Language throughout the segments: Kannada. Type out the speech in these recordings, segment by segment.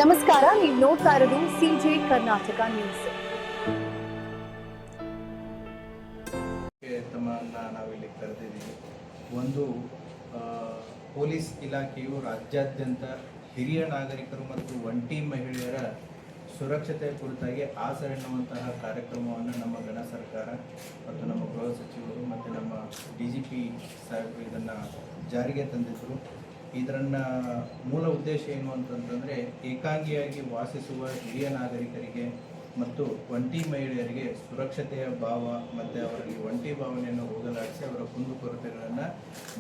ನಮಸ್ಕಾರ, ನೀವು ನೋಡ್ತಾ ಇರೋದು ಸಿಜೆ ಕರ್ನಾಟಕ ನ್ಯೂಸ್. ತಮ್ಮನ್ನ ನಾವಿಲ್ಲಿ ಕರೆದಿದ್ದೀವಿ. ಒಂದು ಪೊಲೀಸ್ ಇಲಾಖೆಯು ರಾಜ್ಯಾದ್ಯಂತ ಹಿರಿಯ ನಾಗರಿಕರು ಮತ್ತು ಒಂಟಿ ಮಹಿಳೆಯರ ಸುರಕ್ಷತೆ ಕುರಿತಾಗಿ ಆಸರೆ ಎನ್ನುವಂತಹ ಕಾರ್ಯಕ್ರಮವನ್ನು ನಮ್ಮ ಗಣ ಸರ್ಕಾರ ಮತ್ತು ನಮ್ಮ ಗೃಹ ಸಚಿವರು ಮತ್ತು ನಮ್ಮ DGP ಸಾಹೇಬರು ಇದನ್ನು ಜಾರಿಗೆ ತಂದಿದ್ದರು. ಇದರನ್ನ ಮೂಲ ಉದ್ದೇಶ ಏನು ಅಂತಂತಂದರೆ, ಏಕಾಂಗಿಯಾಗಿ ವಾಸಿಸುವ ಹಿರಿಯ ನಾಗರಿಕರಿಗೆ ಮತ್ತು ಒಂಟಿ ಮಹಿಳೆಯರಿಗೆ ಸುರಕ್ಷತೆಯ ಭಾವ ಮತ್ತು ಅವರಿಗೆ ಒಂಟಿ ಭಾವನೆಯನ್ನು ಹೋಗಲಾಡಿಸಿ ಅವರ ಕುಂದುಕೊರತೆಗಳನ್ನು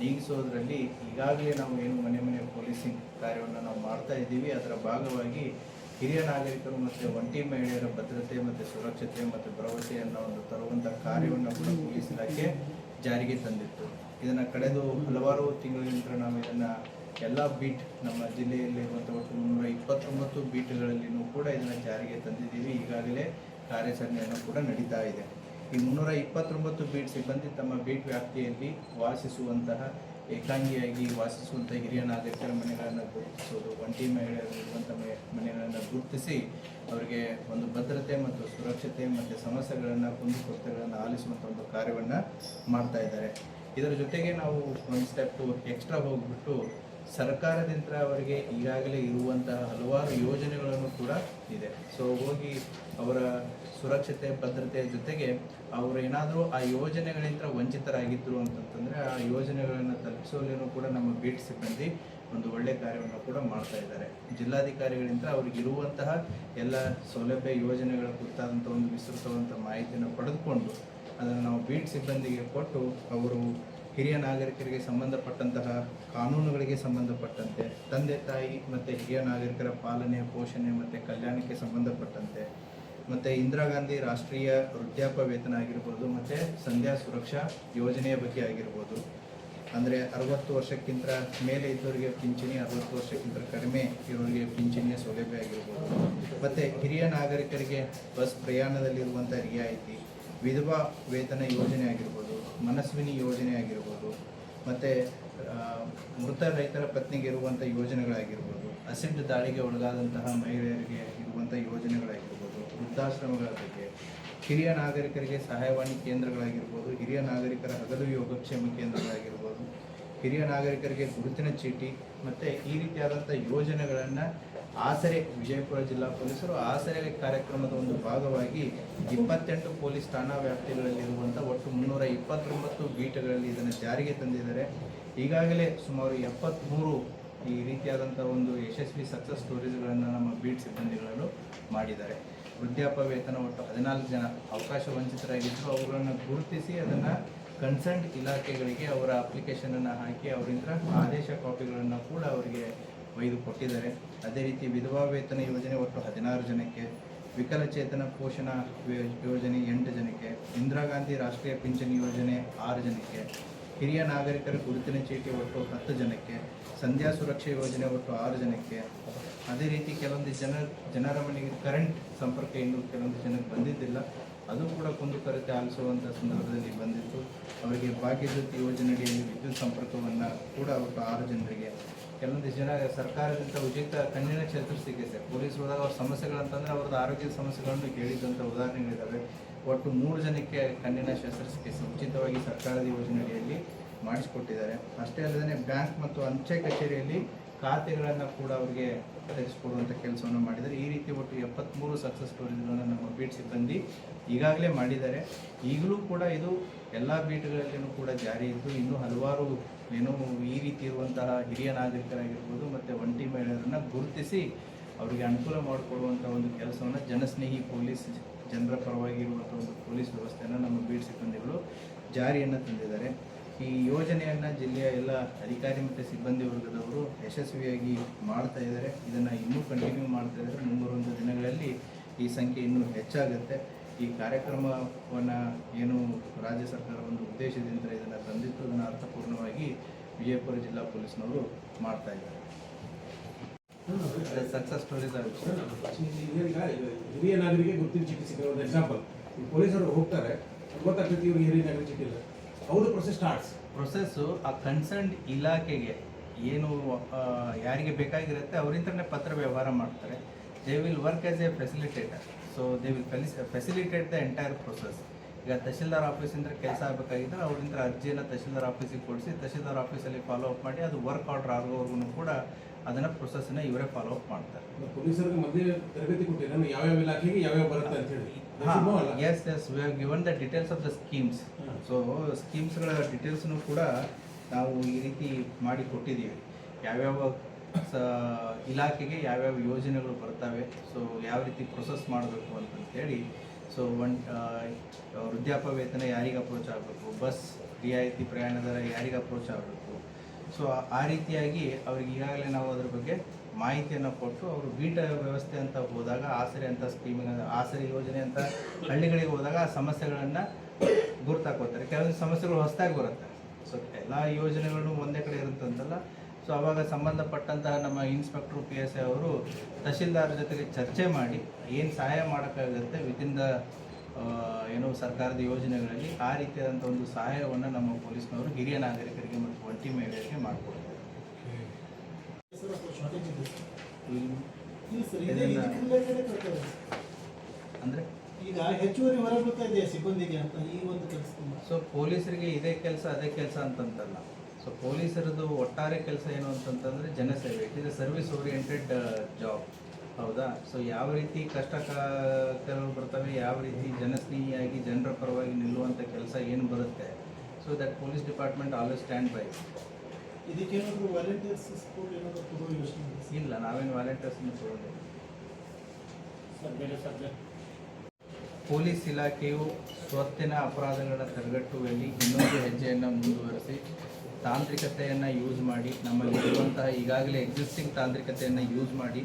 ನೀಗಿಸೋದರಲ್ಲಿ ಈಗಾಗಲೇ ನಾವು ಏನು ಮನೆ ಮನೆ ಪೊಲೀಸಿಂಗ್ ಕಾರ್ಯವನ್ನು ನಾವು ಮಾಡ್ತಾ ಇದ್ದೀವಿ. ಅದರ ಭಾಗವಾಗಿ ಹಿರಿಯ ನಾಗರಿಕರು ಮತ್ತು ಒಂಟಿ ಮಹಿಳೆಯರ ಭದ್ರತೆ ಮತ್ತು ಸುರಕ್ಷತೆ ಮತ್ತು ಭರವಸೆಯನ್ನು ಒಂದು ತರುವಂಥ ಕಾರ್ಯವನ್ನು ಕೂಡ ಪೊಲೀಸ್ ಇಲಾಖೆ ಜಾರಿಗೆ ತಂದಿತ್ತು. ಇದನ್ನು ಕಳೆದು ಹಲವಾರು ತಿಂಗಳಿಂದ ನಾವು ಇದನ್ನು ಎಲ್ಲ ಬೀಟ್ ನಮ್ಮ ಜಿಲ್ಲೆಯಲ್ಲಿರುವಂಥ ಒಟ್ಟು 329 ಬೀಟ್ಗಳಲ್ಲಿಯೂ ಕೂಡ ಇದನ್ನು ಜಾರಿಗೆ ತಂದಿದ್ದೀವಿ. ಈಗಾಗಲೇ ಕಾರ್ಯಾಚರಣೆಯನ್ನು ಕೂಡ ನಡೀತಾ ಇದೆ. ಈ 329 ಬೀಟ್ ಸಿಬ್ಬಂದಿ ತಮ್ಮ ಬೀಟ್ ವ್ಯಾಪ್ತಿಯಲ್ಲಿ ವಾಸಿಸುವಂತಹ ಏಕಾಂಗಿಯಾಗಿ ವಾಸಿಸುವಂಥ ಹಿರಿಯ ನಾಗರಿಕರ ಮನೆಗಳನ್ನು ಗುರುತಿಸೋದು, ಒಂಟಿ ಮಹಿಳೆಯರಿರುವಂಥ ಮನೆಗಳನ್ನು ಗುರುತಿಸಿ ಅವರಿಗೆ ಒಂದು ಭದ್ರತೆ ಮತ್ತು ಸುರಕ್ಷತೆ ಮತ್ತು ಸಮಸ್ಯೆಗಳನ್ನು ಕುಂದುಕೊರತೆಗಳನ್ನು ಆಲಿಸುವಂಥ ಒಂದು ಕಾರ್ಯವನ್ನು ಮಾಡ್ತಾ ಇದ್ದಾರೆ. ಇದರ ಜೊತೆಗೆ ನಾವು ಒಂದು ಸ್ಟೆಪ್ ಎಕ್ಸ್ಟ್ರಾ ಹೋಗ್ಬಿಟ್ಟು ಸರ್ಕಾರದಿಂದ ಅವರಿಗೆ ಈಗಾಗಲೇ ಇರುವಂತಹ ಹಲವಾರು ಯೋಜನೆಗಳನ್ನು ಕೂಡ ಇದೆ. ಸೊ ಹೋಗಿ ಅವರ ಸುರಕ್ಷತೆ ಭದ್ರತೆಯ ಜೊತೆಗೆ ಅವರು ಏನಾದರೂ ಆ ಯೋಜನೆಗಳಿಂದ ವಂಚಿತರಾಗಿದ್ದರು ಅಂತಂತಂದರೆ ಆ ಯೋಜನೆಗಳನ್ನು ತಲುಪಿಸೋಲೇನೂ ಕೂಡ ನಮ್ಮ ಬೀಟ್ ಸಿಬ್ಬಂದಿ ಒಂದು ಒಳ್ಳೆಯ ಕಾರ್ಯವನ್ನು ಕೂಡ ಮಾಡ್ತಾ ಇದ್ದಾರೆ. ಜಿಲ್ಲಾಧಿಕಾರಿಗಳಿಂದ ಅವ್ರಿಗೆ ಇರುವಂತಹ ಎಲ್ಲ ಸೌಲಭ್ಯ ಯೋಜನೆಗಳ ಕುರಿತಾದಂಥ ಒಂದು ವಿಸ್ತೃತವಾದಂಥ ಮಾಹಿತಿಯನ್ನು ಪಡೆದುಕೊಂಡು ಅದನ್ನು ನಾವು ಬೀಟ್ ಸಿಬ್ಬಂದಿಗೆ ಕೊಟ್ಟು ಅವರು ಹಿರಿಯ ನಾಗರಿಕರಿಗೆ ಸಂಬಂಧಪಟ್ಟಂತಹ ಕಾನೂನುಗಳಿಗೆ ಸಂಬಂಧಪಟ್ಟಂತೆ, ತಂದೆ ತಾಯಿ ಮತ್ತು ಹಿರಿಯ ನಾಗರಿಕರ ಪಾಲನೆ ಪೋಷಣೆ ಮತ್ತು ಕಲ್ಯಾಣಕ್ಕೆ ಸಂಬಂಧಪಟ್ಟಂತೆ, ಮತ್ತು ಇಂದಿರಾ ಗಾಂಧಿ ರಾಷ್ಟ್ರೀಯ ವೃದ್ಧಾಪ್ಯ ವೇತನ ಆಗಿರ್ಬೋದು ಮತ್ತು ಸಂಧ್ಯಾ ಸುರಕ್ಷಾ ಯೋಜನೆಯ ಬಗ್ಗೆ ಆಗಿರ್ಬೋದು, ಅಂದರೆ 60 ವರ್ಷಕ್ಕಿಂತ ಮೇಲೆ ಇದ್ದವರಿಗೆ ಪಿಂಚಣಿ, 60 ವರ್ಷಕ್ಕಿಂತ ಕಡಿಮೆ ಇರೋರಿಗೆ ಪಿಂಚಣಿಯ ಸೌಲಭ್ಯ ಆಗಿರ್ಬೋದು, ಮತ್ತು ಹಿರಿಯ ನಾಗರಿಕರಿಗೆ ಬಸ್ ಪ್ರಯಾಣದಲ್ಲಿರುವಂಥ ರಿಯಾಯಿತಿ, ವಿಧವಾ ವೇತನ ಯೋಜನೆ ಆಗಿರ್ಬೋದು, ಮನಸ್ವಿನಿ ಯೋಜನೆ ಆಗಿರ್ಬೋದು, ಮತ್ತು ಮೃತ ರೈತರ ಪತ್ನಿಗೆ ಇರುವಂಥ ಯೋಜನೆಗಳಾಗಿರ್ಬೋದು, ಅಸಿಡ್ ದಾಳಿಗೆ ಒಳಗಾದಂತಹ ಮಹಿಳೆಯರಿಗೆ ಇರುವಂಥ ಯೋಜನೆಗಳಾಗಿರ್ಬೋದು, ವೃದ್ಧಾಶ್ರಮಗಳ ಬಗ್ಗೆ, ಹಿರಿಯ ನಾಗರಿಕರಿಗೆ ಸಹಾಯವಾಣಿ ಕೇಂದ್ರಗಳಾಗಿರ್ಬೋದು, ಹಿರಿಯ ನಾಗರಿಕರ ಹಗಲು ಯೋಗಕ್ಷೇಮ ಕೇಂದ್ರಗಳಾಗಿರ್ಬೋದು, ಹಿರಿಯ ನಾಗರಿಕರಿಗೆ ಗುರುತಿನ ಚೀಟಿ ಮತ್ತು ಈ ರೀತಿಯಾದಂಥ ಯೋಜನೆಗಳನ್ನು ಆಸರೆ ವಿಜಯಪುರ ಜಿಲ್ಲಾ ಪೊಲೀಸರು ಆಸರೆ ಕಾರ್ಯಕ್ರಮದ ಒಂದು ಭಾಗವಾಗಿ 28 ಪೊಲೀಸ್ ಠಾಣಾ ವ್ಯಾಪ್ತಿಗಳಲ್ಲಿರುವಂಥ ಒಟ್ಟು 329 ಬೀಟ್ಗಳಲ್ಲಿ ಇದನ್ನು ಜಾರಿಗೆ ತಂದಿದ್ದಾರೆ. ಈಗಾಗಲೇ ಸುಮಾರು 73 ಈ ರೀತಿಯಾದಂಥ ಒಂದು ಯಶಸ್ವಿ ಸಕ್ಸಸ್ ಸ್ಟೋರೀಸ್ಗಳನ್ನು ನಮ್ಮ ಬೀಟ್ ಸಿಬ್ಬಂದಿಗಳು ಮಾಡಿದ್ದಾರೆ. ವೃದ್ಧಾಪ್ಯ ವೇತನ ಒಟ್ಟು 14 ಜನ ಅವಕಾಶ ವಂಚಿತರಾಗಿದ್ದರು. ಅವುಗಳನ್ನು ಗುರುತಿಸಿ ಅದನ್ನು ಕನ್ಸರ್ನ್ ಇಲಾಖೆಗಳಿಗೆ ಅವರ ಅಪ್ಲಿಕೇಶನನ್ನು ಹಾಕಿ ಅವರಿಂದ ಆದೇಶ ಕಾಪಿಗಳನ್ನು ಕೂಡ ಅವರಿಗೆ ಒಯ್ದು ಕೊಟ್ಟಿದ್ದಾರೆ. ಅದೇ ರೀತಿ ವಿಧವಾ ವೇತನ ಯೋಜನೆ ಒಟ್ಟು 16 ಜನಕ್ಕೆ, ವಿಕಲಚೇತನ ಪೋಷಣಾ ಯೋಜನೆ 8 ಜನಕ್ಕೆ, ಇಂದಿರಾ ಗಾಂಧಿ ರಾಷ್ಟ್ರೀಯ ಪಿಂಚಣಿ ಯೋಜನೆ 6 ಜನಕ್ಕೆ, ಹಿರಿಯ ನಾಗರಿಕರ ಗುರುತಿನ ಚೀಟಿ ಒಟ್ಟು 10 ಜನಕ್ಕೆ, ಸಂಧ್ಯಾ ಸುರಕ್ಷಾ ಯೋಜನೆ ಒಟ್ಟು 6 ಜನಕ್ಕೆ. ಅದೇ ರೀತಿ ಕೆಲವೊಂದು ಜನರ ಮನೆಗೆ ಕರೆಂಟ್ ಸಂಪರ್ಕ ಇನ್ನೂ ಕೆಲವೊಂದು ಜನಕ್ಕೆ ಬಂದಿದ್ದಿಲ್ಲ, ಅದು ಕೂಡ ಕುಂದುಕೊರತೆ ಆಲಿಸುವಂಥ ಸಂದರ್ಭದಲ್ಲಿ ಬಂದಿತ್ತು. ಅವರಿಗೆ ಭಾಗ್ಯಜ್ಯೋತಿ ಯೋಜನೆಯಡಿಯಲ್ಲಿ ವಿದ್ಯುತ್ ಸಂಪರ್ಕವನ್ನು ಕೂಡ ಒಟ್ಟು 6 ಜನರಿಗೆ, ಕೆಲವೊಂದು ಜನ ಸರ್ಕಾರದಿಂದ ಉಚಿತ ಕಣ್ಣಿನ ಶಸ್ತ್ರಚಿಕಿತ್ಸೆ, ಪೊಲೀಸ್ ಹೋದಾಗ ಅವ್ರ ಸಮಸ್ಯೆಗಳಂತಂದರೆ ಅವ್ರದ್ದು ಆರೋಗ್ಯದ ಸಮಸ್ಯೆಗಳನ್ನು ಕೇಳಿದಂಥ ಉದಾಹರಣೆಗಳಿದ್ದಾವೆ. ಒಟ್ಟು 3 ಜನಕ್ಕೆ ಕಣ್ಣಿನ ಶಸ್ತ್ರಚಿಕಿತ್ಸೆ ಉಚಿತವಾಗಿ ಸರ್ಕಾರದ ಯೋಜನೆಯಡಿಯಲ್ಲಿ ಮಾಡಿಸಿಕೊಟ್ಟಿದ್ದಾರೆ. ಅಷ್ಟೇ ಅಲ್ಲದೆ ಬ್ಯಾಂಕ್ ಮತ್ತು ಅಂಚೆ ಕಚೇರಿಯಲ್ಲಿ ಖಾತೆಗಳನ್ನು ಕೂಡ ಅವರಿಗೆ ತೆಗೆಸಿಕೊಡುವಂಥ ಕೆಲಸವನ್ನು ಮಾಡಿದ್ದಾರೆ. ಈ ರೀತಿ ಒಟ್ಟು 73 ಸಕ್ಸಸ್ ಸ್ಟೋರೀಸ್ಗಳನ್ನು ನಮ್ಮ ಬೀಟ್ ಸಿಬ್ಬಂದಿ ಈಗಾಗಲೇ ಮಾಡಿದ್ದಾರೆ. ಈಗಲೂ ಕೂಡ ಇದು ಎಲ್ಲ ಬೀಟ್ಗಳಲ್ಲಿಯೂ ಕೂಡ ಜಾರಿ ಇದ್ದು ಇನ್ನೂ ಹಲವಾರು ಏನೋ ಈ ರೀತಿ ಇರುವಂತಹ ಹಿರಿಯ ನಾಗರಿಕರಾಗಿರ್ಬೋದು ಮತ್ತು ಒಂಟಿ ಮಹಿಳೆಯರನ್ನು ಗುರುತಿಸಿ ಅವರಿಗೆ ಅನುಕೂಲ ಮಾಡಿಕೊಡುವಂಥ ಒಂದು ಕೆಲಸವನ್ನು ಜನಸ್ನೇಹಿ ಪೊಲೀಸ್, ಜನರ ಪರವಾಗಿ ಇರುವಂಥ ಒಂದು ಪೊಲೀಸ್ ವ್ಯವಸ್ಥೆಯನ್ನು ನಮ್ಮ ಬೀಟ್ ಸಿಬ್ಬಂದಿಗಳು ಜಾರಿಯನ್ನು ತಂದಿದ್ದಾರೆ. ಈ ಯೋಜನೆಯನ್ನು ಜಿಲ್ಲೆಯ ಎಲ್ಲ ಅಧಿಕಾರಿ ಮತ್ತು ಸಿಬ್ಬಂದಿ ವರ್ಗದವರು ಯಶಸ್ವಿಯಾಗಿ ಮಾಡ್ತಾ ಇದ್ದಾರೆ. ಇದನ್ನು ಇನ್ನೂ ಕಂಟಿನ್ಯೂ ಮಾಡ್ತಾ ಇದ್ದಾರೆ. ಮುಂಬರುವಂಥ ದಿನಗಳಲ್ಲಿ ಈ ಸಂಖ್ಯೆ ಇನ್ನೂ ಹೆಚ್ಚಾಗುತ್ತೆ. ಈ ಕಾರ್ಯಕ್ರಮವನ್ನು ಏನು ರಾಜ್ಯ ಸರ್ಕಾರ ಒಂದು ಉದ್ದೇಶದಿಂದ ಇದನ್ನು ತಂದಿತ್ತು, ಅದನ್ನು ಅರ್ಥಪೂರ್ಣವಾಗಿ ವಿಜಯಪುರ ಜಿಲ್ಲಾ ಪೊಲೀಸ್ನವರು ಮಾಡ್ತಾ ಇದ್ದಾರೆ. ಸಕ್ಸಸ್ ಸ್ಟೋರೀಸ್ ಹಿರಿಯ ನಾಗರಿಕರಿಗೆ ಗುರುತಿನ ಚೀಟಿ ಸಿಗೋ ಒಂದು ಎಕ್ಸಾಂಪಲ್, ಪೊಲೀಸರು ಹೋಗ್ತಾರೆ, ಗೊತ್ತಾಗ್ತೈತಿ ಇವ್ರಿಗೆ ಹಿರಿಯ ನಾಗರಿಕ ಚೀಟಿ ಇಲ್ಲ, how the process starts? Process ಆ ಕನ್ಸರ್ನ್ಡ್ ಇಲಾಖೆಗೆ ಏನು ಯಾರಿಗೆ ಬೇಕಾಗಿರುತ್ತೆ ಅವರಿಂದನೇ ಪತ್ರ ವ್ಯವಹಾರ ಮಾಡ್ತಾರೆ. They will work as A facilitator. So they will facilitate the entire process. ಈಗ ತಹಶೀಲ್ದಾರ್ ಆಫೀಸಿಂದ ಕೆಲಸ ಆಗಬೇಕಾಗಿದ್ದರೆ ಅವರಿಂದ ಅರ್ಜಿಯನ್ನು ತಹಶೀಲ್ದಾರ್ ಆಫೀಸಿಗೆ ಕೊಡಿಸಿ ತಹಶೀಲ್ದಾರ್ ಆಫೀಸಲ್ಲಿ ಫಾಲೋ ಅಪ್ ಮಾಡಿ ಅದು ವರ್ಕ್ ಆರ್ಡರ್ ಆಗೋವರೆಗೂ ಕೂಡ ಅದನ್ನು ಪ್ರೊಸೆಸ್ಸನ್ನು ಇವರೇ ಫಾಲೋ ಅಪ್ ಮಾಡ್ತಾರೆ. ಪೊಲೀಸರಿಗೆ ಮೊದಲೇ ತರಬೇತಿ ಕೊಟ್ಟಿದ್ದಾರೆ ಯಾವ್ಯಾವ ಇಲಾಖೆಗೆ ಯಾವ್ಯಾವ ಬರುತ್ತೆ ಅಂತ ಹೇಳಿ. Yes we have given the details of the schemes. So ಸ್ಕೀಮ್ಸ್ಗಳ ಡೀಟೇಲ್ಸ್ನು ಕೂಡ ನಾವು ಈ ರೀತಿ ಮಾಡಿ ಕೊಟ್ಟಿದ್ದೀವಿ. ಯಾವ್ಯಾವ ಇಲಾಖೆಗೆ ಯಾವ್ಯಾವ ಯೋಜನೆಗಳು ಬರ್ತವೆ, ಸೊ ಯಾವ ರೀತಿ ಪ್ರೊಸೆಸ್ ಮಾಡಬೇಕು ಅಂತಂತೇಳಿ. ಸೊ ವೃದ್ಧಾಪ್ಯ ವೇತನ ಯಾರಿಗೆ ಅಪ್ರೋಚ್ ಆಗಬೇಕು, ಬಸ್ ರಿಯಾಯಿತಿ ಪ್ರಯಾಣ ದರ ಯಾರಿಗೆ ಅಪ್ರೋಚ್ ಆಗಬೇಕು. ಸೊ ಆ ರೀತಿಯಾಗಿ ಅವ್ರಿಗೆ ಈಗಾಗಲೇ ನಾವು ಅದ್ರ ಬಗ್ಗೆ ಮಾಹಿತಿಯನ್ನು ಕೊಟ್ಟು ಅವರು ಬೀಟ ವ್ಯವಸ್ಥೆ ಅಂತ ಹೋದಾಗ, ಆಸರೆ ಅಂತ ಸ್ಕೀಮಿಂಗ್, ಆಸರೆ ಯೋಜನೆ ಅಂತ ಹಳ್ಳಿಗಳಿಗೆ ಹೋದಾಗ ಆ ಸಮಸ್ಯೆಗಳನ್ನು ಗುರ್ತಾಕೋತಾರೆ. ಕೆಲವೊಂದು ಸಮಸ್ಯೆಗಳು ಹೊಸದಾಗಿ ಬರುತ್ತೆ. ಸೊ ಎಲ್ಲ ಯೋಜನೆಗಳು ಒಂದೇ ಕಡೆ ಇರುತ್ತಂತಲ್ಲ. ಸೊ ಅವಾಗ ಸಂಬಂಧಪಟ್ಟಂತಹ ನಮ್ಮ ಇನ್ಸ್ಪೆಕ್ಟ್ರು PSI ಅವರು ತಹಶೀಲ್ದಾರ್ ಜೊತೆಗೆ ಚರ್ಚೆ ಮಾಡಿ ಏನು ಸಹಾಯ ಮಾಡೋಕ್ಕಾಗುತ್ತೆ ವಿತಿನ್ ದ ಏನು ಸರ್ಕಾರದ ಯೋಜನೆಗಳಲ್ಲಿ, ಆ ರೀತಿಯಾದಂಥ ಒಂದು ಸಹಾಯವನ್ನು ನಮ್ಮ ಪೊಲೀಸ್ನವರು ಹಿರಿಯ ನಾಗರಿಕರಿಗೆ ಮತ್ತು ಒಂಟಿ ಮಹಿಳೆಯರಿಗೆ ಮಾಡಿಕೊಡ್ತಾರೆ. ಅಂದರೆ ಈಗ ಹೆಚ್ಚುವರಿ ಹೊರ ಬರ್ತಾ ಇದೆ ಸಿಬ್ಬಂದಿಗೆ ಅಂತ ಈ ಒಂದು ಕೆಲಸ. ಸೊ ಪೊಲೀಸರಿಗೆ ಇದೇ ಕೆಲಸ ಅದೇ ಕೆಲಸ ಅಂತಂತಲ್ಲ. ಸೊ ಪೊಲೀಸರದು ಒಟ್ಟಾರೆ ಕೆಲಸ ಏನು ಅಂತಂತಂದರೆ ಜನಸೇವೆ. It is a service oriented job. ಹೌದಾ? ಸೊ ಯಾವ ರೀತಿ ಕಷ್ಟಕರಗಳು ಬರ್ತವೆ, ಯಾವ ರೀತಿ ಜನಸ್ನೇಹಿಯಾಗಿ ಜನರ ಪರವಾಗಿ ನಿಲ್ಲುವಂಥ ಕೆಲಸ ಏನು ಬರುತ್ತೆ, so that police department always stand by. ಇದಕ್ಕೇನಾದರೂ ವಾಲಂಟಿಯರ್ಸ್ ಸಪೋರ್ಟ್ ಏನಾದರೂ ಕೊಡೋ ಯೋಚನೆ ಇಲ್ಲ, ನಾವೇನು ವಾಲಂಟಿಯರ್ಸ್ನ ಕೊಡೋದಿಲ್ಲ. ಪೊಲೀಸ್ ಇಲಾಖೆಯು ಸ್ವತ್ತಿನ ಅಪರಾಧಗಳ ತಡೆಗಟ್ಟುವಲ್ಲಿ ಇನ್ನೊಂದು ಹೆಜ್ಜೆಯನ್ನು ಮುಂದುವರಿಸಿ ತಾಂತ್ರಿಕತೆಯನ್ನು ಯೂಸ್ ಮಾಡಿ, ನಮ್ಮಲ್ಲಿರುವಂತಹ ಈಗಾಗಲೇ ಎಕ್ಸಿಸ್ಟಿಂಗ್ ತಾಂತ್ರಿಕತೆಯನ್ನು ಯೂಸ್ ಮಾಡಿ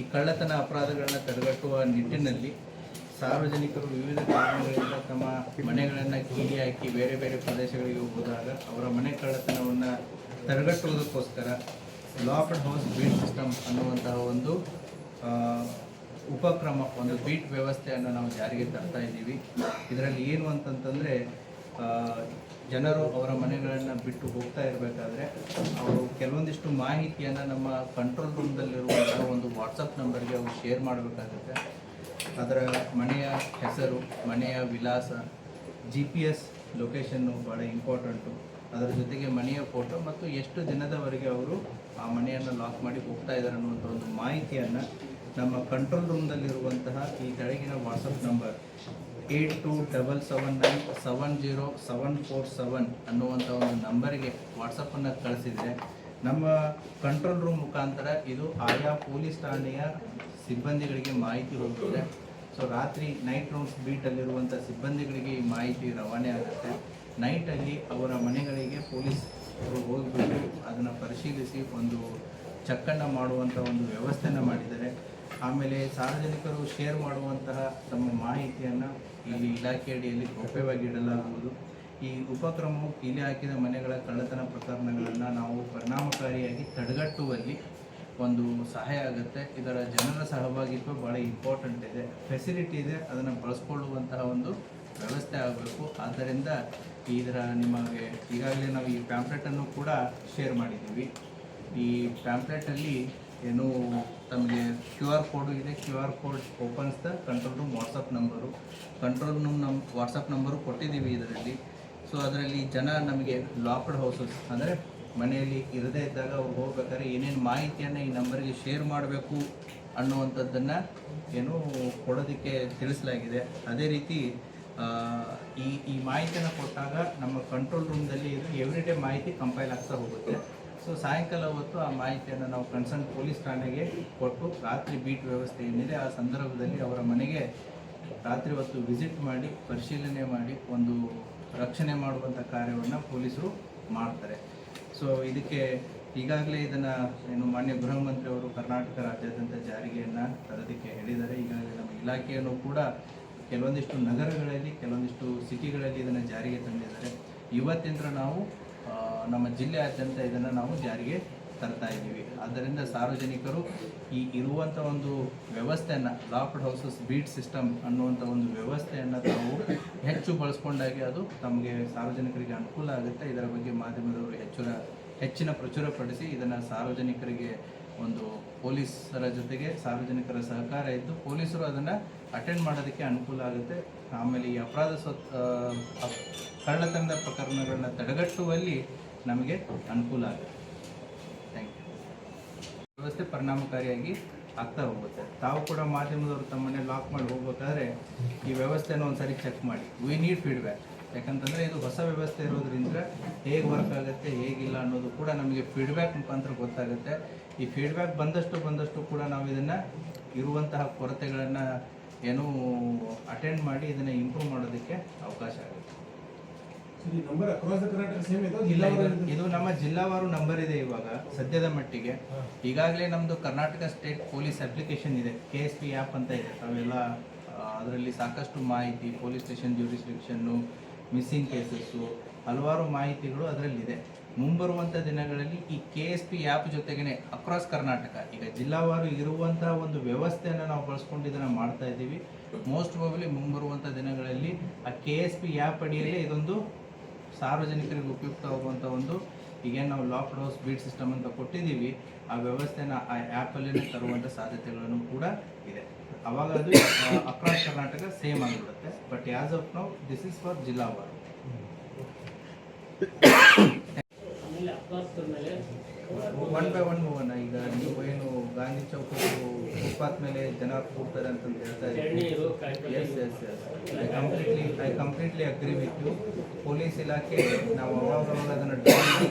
ಈ ಕಳ್ಳತನ ಅಪರಾಧಗಳನ್ನ ತಡೆಗಟ್ಟುವ ನಿಟ್ಟಿನಲ್ಲಿ ಸಾರ್ವಜನಿಕರು ವಿವಿಧ ಕಾರಣಗಳಿಂದ ತಮ್ಮ ಮನೆಗಳನ್ನು ಕೀಲಿ ಹಾಕಿ ಬೇರೆ ಬೇರೆ ಪ್ರದೇಶಗಳಿಗೆ ಹೋದಾಗ ಅವರ ಮನೆ ಕಳ್ಳತನವನ್ನು ತಡೆಗಟ್ಟುವುದಕ್ಕೋಸ್ಕರ ಲಾಕ್ಡ್ ಹೌಸ್ ಬೀಟ್ ಸಿಸ್ಟಮ್ ಅನ್ನುವಂತಹ ಒಂದು ಉಪಕ್ರಮ, ಒಂದು ಬೀಟ್ ವ್ಯವಸ್ಥೆಯನ್ನು ನಾವು ಜಾರಿಗೆ ತರ್ತಾ ಇದ್ದೀವಿ. ಇದರಲ್ಲಿ ಏನು ಅಂತಂತಂದರೆ, ಜನರು ಅವರ ಮನೆಗಳನ್ನು ಬಿಟ್ಟು ಹೋಗ್ತಾ ಇರಬೇಕಾದ್ರೆ ಅವರು ಕೆಲವೊಂದಿಷ್ಟು ಮಾಹಿತಿಯನ್ನು ನಮ್ಮ ಕಂಟ್ರೋಲ್ ರೂಮ್ದಲ್ಲಿರುವಂತಹ ಒಂದು ವಾಟ್ಸಪ್ ನಂಬರ್ಗೆ ಅವರು ಶೇರ್ ಮಾಡಬೇಕಾಗುತ್ತೆ. ಅದರ ಮನೆಯ ಹೆಸರು, ಮನೆಯ ವಿಳಾಸ, GPS ಲೊಕೇಶನ್ನು ಭಾಳ ಇಂಪಾರ್ಟೆಂಟು. ಅದರ ಜೊತೆಗೆ ಮನೆಯ ಫೋಟೋ ಮತ್ತು ಎಷ್ಟು ದಿನದವರೆಗೆ ಅವರು ಆ ಮನೆಯನ್ನು ಲಾಕ್ ಮಾಡಿ ಹೋಗ್ತಾ ಇದ್ದಾರೆ ಅನ್ನುವಂಥ ಒಂದು ಮಾಹಿತಿಯನ್ನು ನಮ್ಮ ಕಂಟ್ರೋಲ್ ರೂಮ್ದಲ್ಲಿರುವಂತಹ ಈ ಕೆಳಗಿನ ವಾಟ್ಸಪ್ ನಂಬರ್ 8277970747 ಅನ್ನುವಂಥ ಒಂದು ನಂಬರಿಗೆ ವಾಟ್ಸಪ್ಪನ್ನು ಕಳಿಸಿದರೆ ನಮ್ಮ ಕಂಟ್ರೋಲ್ ರೂಮ್ ಮುಖಾಂತರ ಇದು ಆಯಾ ಪೊಲೀಸ್ ಠಾಣೆಯ ಸಿಬ್ಬಂದಿಗಳಿಗೆ ಮಾಹಿತಿ ಹೋಗುತ್ತೆ. ಸೊ ರಾತ್ರಿ ನೈಟ್ ರೌಂಡ್ಸ್ ಬೀಟಲ್ಲಿರುವಂಥ ಸಿಬ್ಬಂದಿಗಳಿಗೆ ಈ ಮಾಹಿತಿ ರವಾನೆ ಆಗುತ್ತೆ. ನೈಟಲ್ಲಿ ಅವರ ಮನೆಗಳಿಗೆ ಪೊಲೀಸ್ ಹೋಗಿಬಿಟ್ಟು ಅದನ್ನು ಪರಿಶೀಲಿಸಿ ಒಂದು ಚೆಕ್ಕನ್ನು ಮಾಡುವಂಥ ಒಂದು ವ್ಯವಸ್ಥೆಯನ್ನು ಮಾಡಿದ್ದಾರೆ. ಆಮೇಲೆ ಸಾರ್ವಜನಿಕರು ಶೇರ್ ಮಾಡುವಂತಹ ತಮ್ಮ ಮಾಹಿತಿಯನ್ನು ಇಲ್ಲಿ ಇಲಾಖೆ ಅಡಿಯಲ್ಲಿ ಗೌಪ್ಯವಾಗಿ ಇಡಲಾಗುವುದು. ಈ ಉಪಕ್ರಮವು ಕೀಲಿ ಹಾಕಿದ ಮನೆಗಳ ಕಳ್ಳತನ ಪ್ರಕರಣಗಳನ್ನು ನಾವು ಪರಿಣಾಮಕಾರಿಯಾಗಿ ತಡೆಗಟ್ಟುವಲ್ಲಿ ಒಂದು ಸಹಾಯ ಆಗುತ್ತೆ. ಇದರ ಜನರ ಸಹಭಾಗಿತ್ವ ಭಾಳ ಇಂಪಾರ್ಟೆಂಟ್ ಇದೆ, ಫೆಸಿಲಿಟಿ ಇದೆ, ಅದನ್ನು ಬಳಸ್ಕೊಳ್ಳುವಂತಹ ಒಂದು ವ್ಯವಸ್ಥೆ ಆಗಬೇಕು. ಆದ್ದರಿಂದ ಇದರ ನಿಮಗೆ ಈಗಾಗಲೇ ನಾವು ಈ ಪ್ಯಾಂಪ್ಲೆಟನ್ನು ಕೂಡ ಶೇರ್ ಮಾಡಿದ್ದೀವಿ. ಈ ಪ್ಯಾಂಪ್ಲೆಟಲ್ಲಿ ಏನು ತಮಗೆ QR ಕೋಡು ಇದೆ. QR code opens the control room WhatsApp number. Control room WhatsApp number ಕೊಟ್ಟಿದ್ದೀವಿ ಇದರಲ್ಲಿ. ಸೊ ಅದರಲ್ಲಿ ಜನ ನಮಗೆ ಲಾಕ್ಡ್ ಹೌಸಸ್ ಅಂದರೆ ಮನೆಯಲ್ಲಿ ಇರದೇ ಇದ್ದಾಗ ಅವ್ರು ಹೋಗ್ಬೇಕಾದ್ರೆ ಏನೇನು ಮಾಹಿತಿಯನ್ನು ಈ ನಂಬರ್ಗೆ ಶೇರ್ ಮಾಡಬೇಕು ಅನ್ನುವಂಥದ್ದನ್ನು ಏನು ಕೊಡೋದಕ್ಕೆ ತಿಳಿಸಲಾಗಿದೆ. ಅದೇ ರೀತಿ ಈ ಮಾಹಿತಿಯನ್ನು ಕೊಟ್ಟಾಗ ನಮ್ಮ ಕಂಟ್ರೋಲ್ ರೂಮ್ದಲ್ಲಿ ಇದು ಎವ್ರಿಡೇ ಮಾಹಿತಿ ಕಂಪೈಲ್ ಆಗ್ತಾ ಹೋಗುತ್ತೆ. ಸೊ ಸಾಯಂಕಾಲ ಹೊತ್ತು ಆ ಮಾಹಿತಿಯನ್ನು ನಾವು ಕನ್ಸರ್ನ್ ಪೊಲೀಸ್ ಠಾಣೆಗೆ ಕೊಟ್ಟು ರಾತ್ರಿ ಬೀಟ್ ವ್ಯವಸ್ಥೆ ಏನಿದೆ ಆ ಸಂದರ್ಭದಲ್ಲಿ ಅವರ ಮನೆಗೆ ರಾತ್ರಿ ಹೊತ್ತು ವಿಸಿಟ್ ಮಾಡಿ ಪರಿಶೀಲನೆ ಮಾಡಿ ಒಂದು ರಕ್ಷಣೆ ಮಾಡುವಂಥ ಕಾರ್ಯವನ್ನು ಪೊಲೀಸರು ಮಾಡ್ತಾರೆ. ಸೊ ಇದಕ್ಕೆ ಈಗಾಗಲೇ ಇದನ್ನು ಏನು ಮಾನ್ಯ ಗೃಹ ಮಂತ್ರಿ ಅವರು ಕರ್ನಾಟಕ ರಾಜ್ಯಾದ್ಯಂತ ಜಾರಿಗೆಯನ್ನು ತರೋದಕ್ಕೆ ಹೇಳಿದ್ದಾರೆ. ಈಗಾಗಲೇ ನಮ್ಮ ಇಲಾಖೆಯನ್ನು ಕೂಡ ಕೆಲವೊಂದಿಷ್ಟು ನಗರಗಳಲ್ಲಿ, ಕೆಲವೊಂದಿಷ್ಟು ಸಿಟಿಗಳಲ್ಲಿ ಇದನ್ನು ಜಾರಿಗೆ ತಂದಿದ್ದಾರೆ. ಇವತ್ತಿಂದ ನಾವು ನಮ್ಮ ಜಿಲ್ಲೆಯಾದ್ಯಂತ ಇದನ್ನು ನಾವು ಜಾರಿಗೆ ತರ್ತಾ ಇದ್ದೀವಿ. ಆದ್ದರಿಂದ ಸಾರ್ವಜನಿಕರು ಈ ಇರುವಂಥ ಒಂದು ವ್ಯವಸ್ಥೆಯನ್ನು, ಲಾಕ್ಡ್ ಹೌಸಸ್ ಬೀಟ್ ಸಿಸ್ಟಮ್ ಅನ್ನುವಂಥ ಒಂದು ವ್ಯವಸ್ಥೆಯನ್ನು ತಾವು ಹೆಚ್ಚು ಬಳಸ್ಕೊಂಡಾಗೆ ಅದು ತಮಗೆ ಸಾರ್ವಜನಿಕರಿಗೆ ಅನುಕೂಲ ಆಗುತ್ತೆ. ಇದರ ಬಗ್ಗೆ ಮಾಧ್ಯಮದವರು ಹೆಚ್ಚಿನ ಪ್ರಚುರಪಡಿಸಿ ಇದನ್ನು ಸಾರ್ವಜನಿಕರಿಗೆ ಒಂದು ಪೊಲೀಸರ ಜೊತೆಗೆ ಸಾರ್ವಜನಿಕರ ಸಹಕಾರ ಇದ್ದು ಪೊಲೀಸರು ಅದನ್ನು ಅಟೆಂಡ್ ಮಾಡೋದಕ್ಕೆ ಅನುಕೂಲ ಆಗುತ್ತೆ. ಆಮೇಲೆ ಈ ಅಪರಾಧ ಕಳ್ಳತನದ ಪ್ರಕರಣಗಳನ್ನ ತಡೆಗಟ್ಟುವಲ್ಲಿ ನಮಗೆ ಅನುಕೂಲ ಆಗುತ್ತೆ. Thank you. ವ್ಯವಸ್ಥೆ ಪರಿಣಾಮಕಾರಿಯಾಗಿ ಆಗ್ತಾ ಹೋಗುತ್ತೆ. ತಾವು ಕೂಡ ಮಾಧ್ಯಮದವರು ತಮ್ಮನ್ನೇ ಲಾಕ್ ಮಾಡಿ ಹೋಗ್ಬೇಕಾದ್ರೆ ಈ ವ್ಯವಸ್ಥೆನ ಒಂದ್ಸರಿ ಚೆಕ್ ಮಾಡಿ. We need feedback. ಯಾಕಂತಂದರೆ ಇದು ಹೊಸ ವ್ಯವಸ್ಥೆ ಇರೋದ್ರಿಂದ ಹೇಗೆ ವರ್ಕ್ ಆಗುತ್ತೆ ಹೇಗಿಲ್ಲ ಅನ್ನೋದು ಕೂಡ ನಮಗೆ ಫೀಡ್ಬ್ಯಾಕ್ ಮುಖಾಂತರ ಗೊತ್ತಾಗುತ್ತೆ. ಈ ಫೀಡ್ಬ್ಯಾಕ್ ಬಂದಷ್ಟು ಕೂಡ ನಾವು ಇದನ್ನು ಇರುವಂತಹ ಕೊರತೆಗಳನ್ನು ಏನೂ ಅಟೆಂಡ್ ಮಾಡಿ ಇದನ್ನು ಇಂಪ್ರೂವ್ ಮಾಡೋದಕ್ಕೆ ಅವಕಾಶ ಆಗುತ್ತೆ. ಈ number across the Karnataka same ಇದೆ ಇಲ್ಲ, ಇದು ನಮ್ಮ ಜಿಲ್ಲಾವಾರು ನಂಬರ್ ಇದೆ. ಇವಾಗ ಸದ್ಯದ ಮಟ್ಟಿಗೆ ಈಗಾಗಲೇ ನಮ್ಮದು ಕರ್ನಾಟಕ ಸ್ಟೇಟ್ ಪೊಲೀಸ್ ಅಪ್ಲಿಕೇಶನ್ ಇದೆ, KSP ಆ್ಯಪ್ ಅಂತ ಇದೆ. ತಾವೆಲ್ಲ ಅದರಲ್ಲಿ ಸಾಕಷ್ಟು ಮಾಹಿತಿ, ಪೊಲೀಸ್ ಸ್ಟೇಷನ್ ಜ್ಯೂರಿಸ್ಡಿಕ್ಷನ್ನು, ಮಿಸ್ಸಿಂಗ್ ಕೇಸಸ್ಸು, ಹಲವಾರು ಮಾಹಿತಿಗಳು ಅದರಲ್ಲಿದೆ. ಮುಂಬರುವಂಥ ದಿನಗಳಲ್ಲಿ ಈ KSP ಆ್ಯಪ್ ಜೊತೆಗೇ ಅಕ್ರಾಸ್ ಕರ್ನಾಟಕ ಈಗ ಜಿಲ್ಲಾವಾರು ಇರುವಂತಹ ಒಂದು ವ್ಯವಸ್ಥೆಯನ್ನು ನಾವು ಬಳಸ್ಕೊಂಡು ಇದನ್ನು ಮಾಡ್ತಾ ಇದ್ದೀವಿ. ಮೋಸ್ಟ್ ಪ್ರಾಬಬ್ಲಿ ಮುಂಬರುವಂಥ ದಿನಗಳಲ್ಲಿ ಆ KSP ಆ್ಯಪ್ ಅಡಿಯಲ್ಲೇ ಇದೊಂದು ಸಾರ್ವಜನಿಕರಿಗೆ ಉಪಯುಕ್ತವಾಗುವಂಥ ಒಂದು ಈಗೇನು ನಾವು ಲಾಕ್ ಹೌಸ್ ಬೀಟ್ ಸಿಸ್ಟಮ್ ಅಂತ ಕೊಟ್ಟಿದ್ದೀವಿ, ಆ ವ್ಯವಸ್ಥೆನ ಆ ಆ್ಯಪಲ್ಲೇ ತರುವಂಥ ಸಾಧ್ಯತೆಗಳನ್ನು ಕೂಡ ಇದೆ. ಅವಾಗ ಅದು ಅಕ್ರಾಸ್ ಕರ್ನಾಟಕ ಸೇಮ್ ಆಗಿಬಿಡುತ್ತೆ. But as of now this is for ಜಿಲ್ಲಾವಾರು. ಒನ್ ಬೈ ಒನ್ ಮೂವನ್ನ ಈಗ ನೀವು ಏನು ಗಾಂಧಿ ಚೌಕ ಫುಟ್ಪಾತ್ ಮೇಲೆ ಜನ ಕೂಡ್ತಾರೆ ಅಂತ ಹೇಳ್ತಾ ಇದ್ದೀವಿ. Yes I completely agree with you. Police ಇಲಾಖೆ ನಾವು ಅವಾಗ ಅದನ್ನು